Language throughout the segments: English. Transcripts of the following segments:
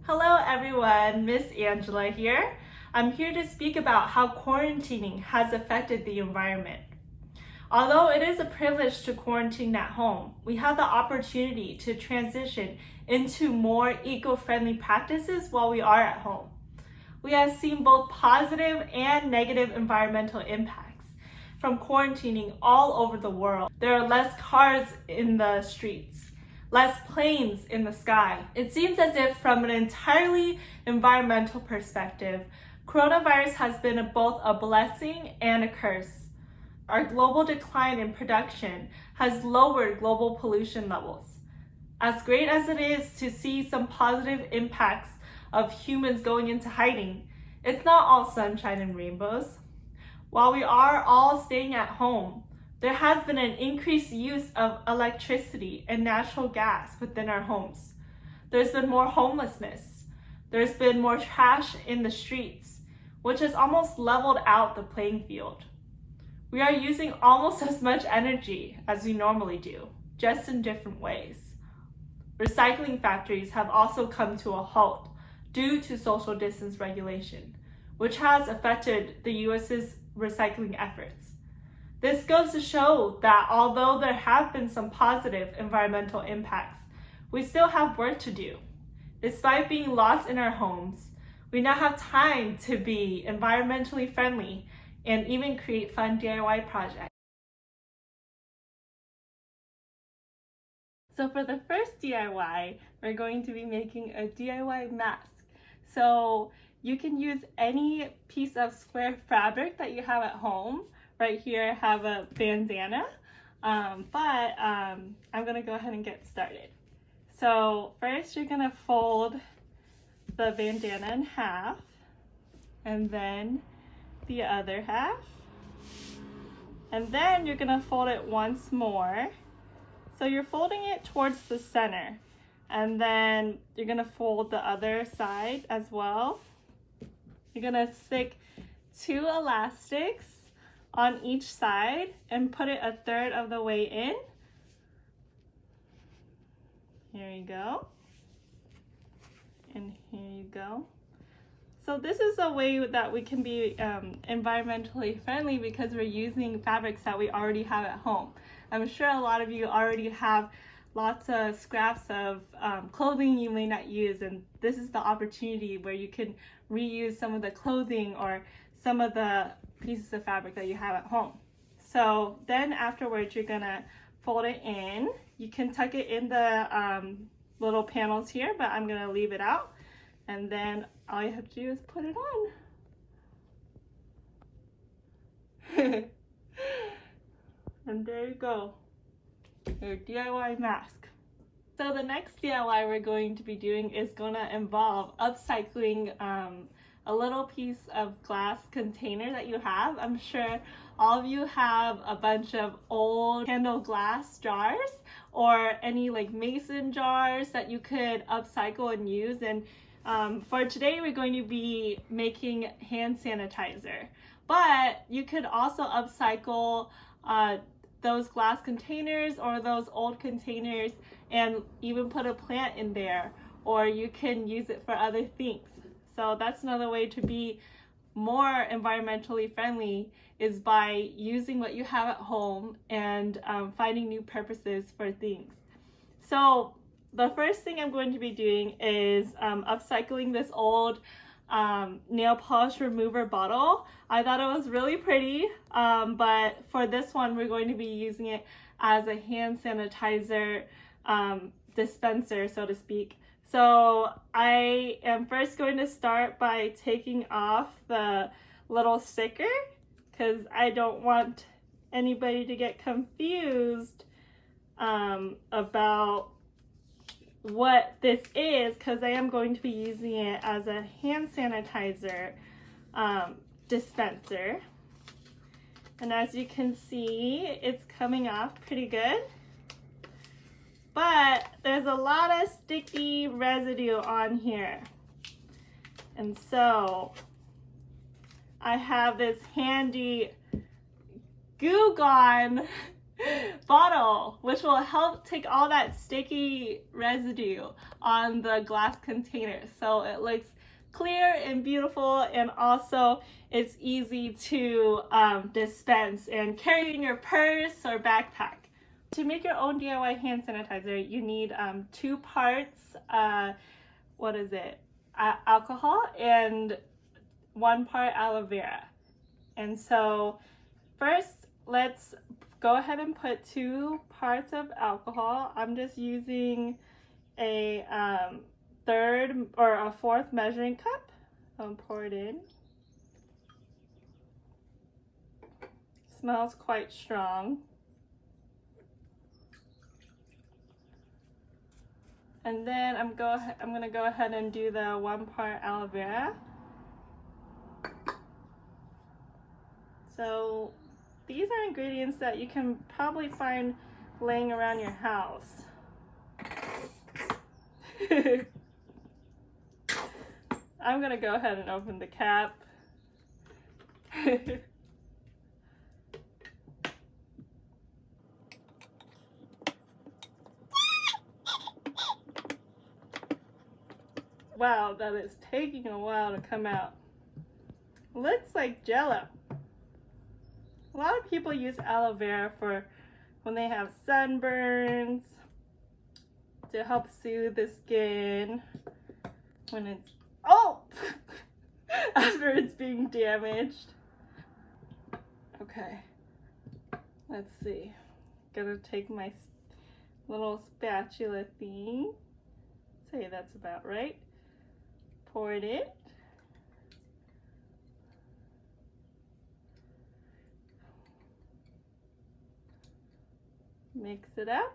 Hello everyone, Miss Angela here. I'm here to speak about how quarantining has affected the environment. Although it is a privilege to quarantine at home, we have the opportunity to transition into more eco-friendly practices while we are at home. We have seen both positive and negative environmental impacts from quarantining all over the world. There are less cars in the streets, less planes in the sky. It seems as if from an entirely environmental perspective, coronavirus has been both a blessing and a curse. Our global decline in production has lowered global pollution levels. As great as it is to see some positive impacts of humans going into hiding, it's not all sunshine and rainbows. While we are all staying at home, there has been an increased use of electricity and natural gas within our homes. There's been more homelessness. There's been more trash in the streets, which has almost leveled out the playing field. We are using almost as much energy as we normally do, just in different ways. Recycling factories have also come to a halt due to social distance regulation, which has affected the US's recycling efforts. This goes to show that although there have been some positive environmental impacts, we still have work to do. Despite being locked in our homes, we now have time to be environmentally friendly and even create fun DIY projects. So for the first DIY, we're going to be making a DIY mask. So you can use any piece of square fabric that you have at home. Right here I have a bandana, but I'm gonna go ahead and get started. So first you're gonna fold the bandana in half, and then the other half, and then you're gonna fold it once more. So you're folding it towards the center, and then you're gonna fold the other side as well. You're gonna stick 2 elastics on each side and put it 1/3 of the way in. Here you go. And here you go. So this is a way that we can be environmentally friendly because we're using fabrics that we already have at home. I'm sure a lot of you already have lots of scraps of clothing you may not use, and this is the opportunity where you can reuse some of the clothing or some of the pieces of fabric that you have at home. So then afterwards you're gonna fold it in. You can tuck it in the little panels here, but I'm gonna leave it out. And then all you have to do is put it on. And there you go, your DIY mask. So the next DIY we're going to be doing is gonna involve upcycling a little piece of glass container that you have. I'm sure all of you have a bunch of old handle glass jars or any like mason jars that you could upcycle and use. And for today, we're going to be making hand sanitizer, but you could also upcycle those glass containers or those old containers and even put a plant in there, or you can use it for other things. So that's another way to be more environmentally friendly, is by using what you have at home and finding new purposes for things. So the first thing I'm going to be doing is upcycling this old nail polish remover bottle. I thought it was really pretty, but for this one we're going to be using it as a hand sanitizer dispenser, so to speak. So I am first going to start by taking off the little sticker because I don't want anybody to get confused about what this is, because I am going to be using it as a hand sanitizer dispenser. And as you can see, it's coming off pretty good. But there's a lot of sticky residue on here. And so I have this handy Goo Gone bottle, which will help take all that sticky residue on the glass container so it looks clear and beautiful, and also it's easy to dispense and carry in your purse or backpack. To make your own DIY hand sanitizer, you need 2 parts, alcohol and 1 part aloe vera. And so first, let's go ahead and put 2 parts of alcohol. I'm just using a 1/3 or a 1/4 measuring cup. I'll pour it in. Smells quite strong. And then I'm gonna go ahead and do the 1 part aloe vera. So these are ingredients that you can probably find laying around your house. I'm gonna go ahead and open the cap. Wow, that is taking a while to come out. Looks like Jello. A lot of people use aloe vera for when they have sunburns, to help soothe the skin when it's, after it's being damaged. Okay, let's see. Gonna take my little spatula thing. Say that's about right. Pour it in. Mix it up.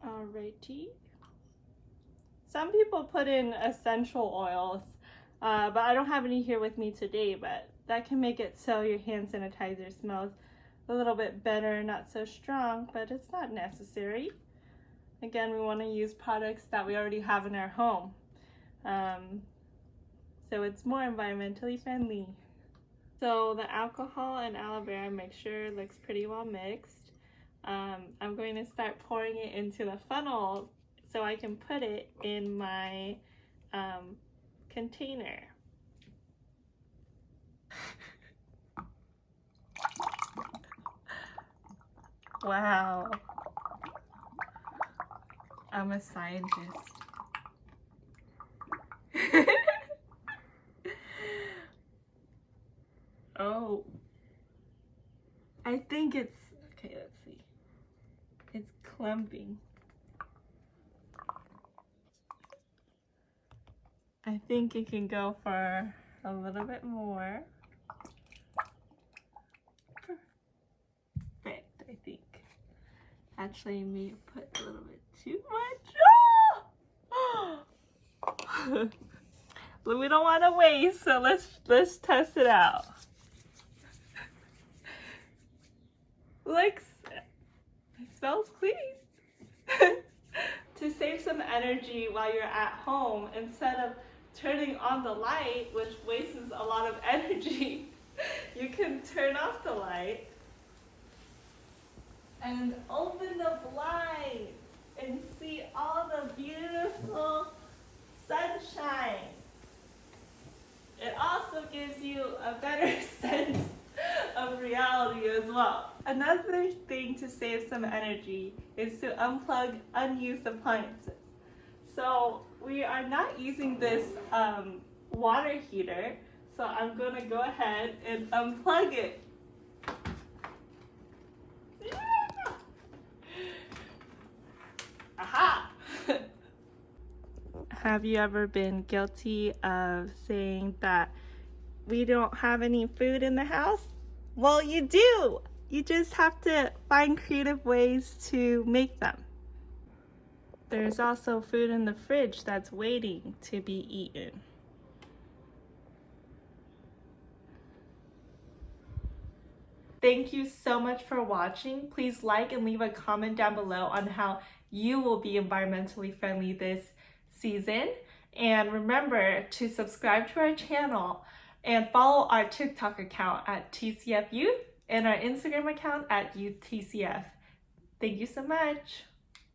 Alrighty. Some people put in essential oils, but I don't have any here with me today, but that can make it so your hand sanitizer smells a little bit better, not so strong, but it's not necessary. Again, we want to use products that we already have in our home. So it's more environmentally friendly. So the alcohol and aloe vera mixture looks pretty well mixed. I'm going to start pouring it into the funnel so I can put it in my container. Wow. I'm a scientist. Oh. I think it's, okay, let's see. It's clumping. I think it can go for a little bit more. Perfect, I think. Actually, maybe put a little bit too much. Oh! We don't want to waste, so let's test it out. It smells clean. To save some energy while you're at home, instead of turning on the light, which wastes a lot of energy, you can turn off the light and open the blinds and see all the beautiful sunshine. It also gives you a better sense of reality as well. Another thing to save some energy is to unplug unused appliances. So we are not using this water heater, so I'm going to go ahead and unplug it. Yeah. Aha! Have you ever been guilty of saying that we don't have any food in the house? Well, you do! You just have to find creative ways to make them. There's also food in the fridge that's waiting to be eaten. Thank you so much for watching. Please like and leave a comment down below on how you will be environmentally friendly this season. And remember to subscribe to our channel and follow our TikTok account at TCF Youth and our Instagram account at YouthTCF. Thank you so much.